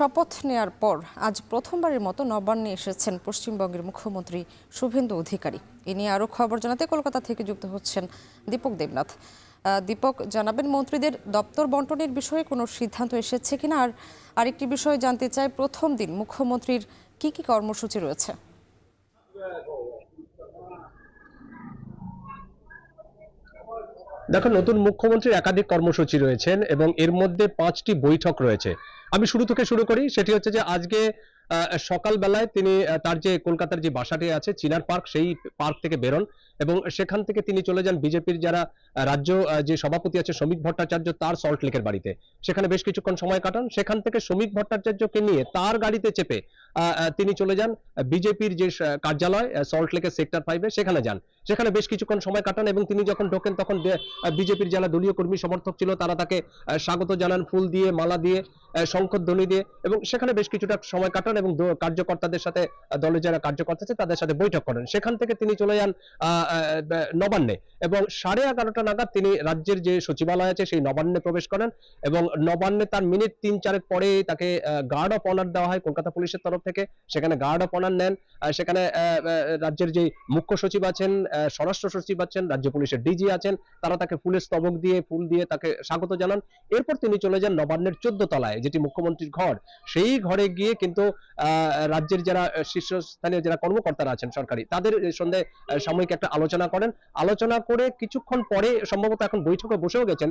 শপথ নেয়ার পর আজ প্রথমবারের মতো নবান্নে এসেছেন পশ্চিমবঙ্গের মুখ্যমন্ত্রী শুভেন্দু অধিকারী। এ নিয়ে আরও খবর জানাতে কলকাতা থেকে যুক্ত হচ্ছেন দীপক দেবনাথ। দীপক, জানাবেন মন্ত্রীদের দপ্তর বন্টনের বিষয়ে কোনো সিদ্ধান্ত এসেছে কিনা, আর আরেকটি বিষয় জানতে চাই, প্রথম দিন মুখ্যমন্ত্রীর কি কি কর্মসূচি রয়েছে? দেখো, নতুন মুখ্যমন্ত্রীর একাধিক কর্মসূচি রয়েছেন এবং এর মধ্যে 5টি বৈঠক রয়েছে। আমি শুরু থেকে শুরু করি। সেটি হচ্ছে যে আজকে সকালবেলায় তিনি তার যে কলকাতার যে বাসাটি আছে চিনার পার্ক, সেই পার্ক থেকে বেরোন এবং সেখান থেকে তিনি চলে যান বিজেপির যারা রাজ্য যে সভাপতি আছে শ্রমিক ভট্টাচার্য, তার সল্ট লেকের বাড়িতে। সেখানে বেশ কিছুক্ষণ সময় কাটান। সেখান থেকে শ্রমিক ভট্টাচার্যকে নিয়ে তার গাড়িতে চেপে তিনি চলে যান বিজেপির যে কার্যালয় সল্ট লেকের সেক্টর 5-এ, সেখানে যান। সেখানে বেশ কিছুক্ষণ সময় কাটান এবং তিনি যখন ঢোকেন তখন বিজেপির যারা দলীয় কর্মী সমর্থক ছিল তারা তাকে স্বাগত জানান ফুল দিয়ে, মালা দিয়ে, শঙ্খধ্বনি দিয়ে, এবং সেখানে বেশ কিছুটা সময় কাটান এবং কার্যকর্তাদের সাথে, দলের যারা কার্যকর্তা আছে তাদের সাথে বৈঠক করেন। সেখান থেকে তিনি চলে যান নবান্নে এবং 11:30 নাগাদ তিনি রাজ্যের যে সচিবালয় আছে সেই নবান্নে প্রবেশ করেন এবং নবান্নে তার মিনিট 3-4 পরে তাকে গার্ড অফ অনার দেওয়া হয় কলকাতা পুলিশের তরফ থেকে। সেখানে গার্ড অফ অনার নেন। সেখানে রাজ্যের যে মুখ্য সচিব আছেন, স্বরাষ্ট্র সচিব আছেন, রাজ্য পুলিশের ডিজি আছেন, তারা তাকে ফুলের স্তবক দিয়ে, ফুল দিয়ে তাকে স্বাগত জানান। এরপর তিনি চলে যান নবান্নের 14 তলায়, যেটি মুখ্যমন্ত্রীর ঘর। সেই ঘরে গিয়ে কিন্তু রাজ্যের যারা শীর্ষস্থানীয় যারা কর্মকর্তারা আছেন সরকারি, তাদের সঙ্গে সাময়িক একটা আলোচনা করেন। আলোচনা করে কিছুক্ষণ পরে সম্ভবত এখন বৈঠকে বসেও গেছেন।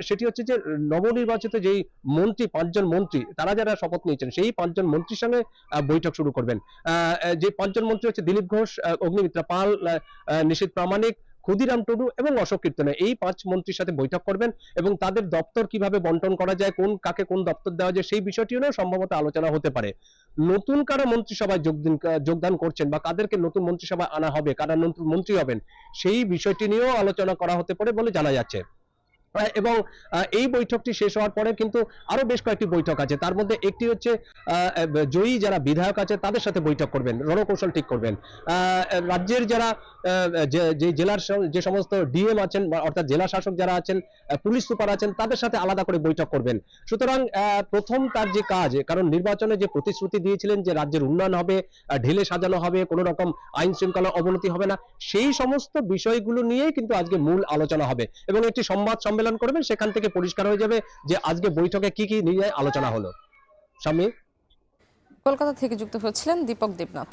সেটি হচ্ছে যে নবনির্বাচিত যেই মন্ত্রী, 5 জন মন্ত্রী, তারা যারা শপথ নিয়েছেন সেই 5 জন মন্ত্রীর সঙ্গে বৈঠক শুরু করবেন। যে 5 জন মন্ত্রী হচ্ছে দিলীপ ঘোষ, অগ্নিমিত্রা পাল, নিশীথ প্রামাণিক, ক্ষুদিরাম টুডু এবং অশোক কীর্তনে। এই 5 মন্ত্রীর সাথে বৈঠক করবেন এবং তাদের দপ্তর কিভাবে বন্টন করা যায়, কাকে কোন দপ্তর দেওয়া যায়, সেই বিষয়টি নিয়েও সম্ভবত আলোচনা হতে পারে। নতুন কারা মন্ত্রিসভায় যোগদান করছেন বা কাদেরকে নতুন মন্ত্রিসভায় আনা হবে, কারা নতুন মন্ত্রী হবেন, সেই বিষয়টি নিয়েও আলোচনা করা হতে পারে বলে জানা যাচ্ছে। এবং এই বৈঠকটি শেষ হওয়ার পরে কিন্তু আরো বেশ কয়েকটি বৈঠক আছে। তার মধ্যে একটি হচ্ছে জয়ী যারা বিধায়ক আছে তাদের সাথে বৈঠক করবেন, রণকৌশল ঠিক করবেন। রাজ্যের যারা যে জেলার যে সমস্ত ডিএম আছেন, অর্থাৎ জেলা শাসক যারা আছেন, পুলিশ সুপার আছেন, তাদের সাথে আলাদা করে বৈঠক করবেন। সুতরাং প্রথম তার যে কাজ, কারণ নির্বাচনে যে প্রতিশ্রুতি দিয়েছিলেন যে রাজ্যের উন্নয়ন হবে, ঢেলে সাজানো হবে, কোনো রকম আইন শৃঙ্খলা অবনতি হবে না, সেই সমস্ত বিষয়গুলো নিয়েই কিন্তু আজকে মূল আলোচনা হবে এবং একটি সংবাদ সম্মেলন করবেন। সেখান থেকে পরিষ্কার হয়ে যাবে যে আজকে বৈঠকে কি কি নিয়ে আলোচনা হলো। স্বামী, কলকাতা থেকে যুক্ত হচ্ছিলেন দীপক দেবনাথ।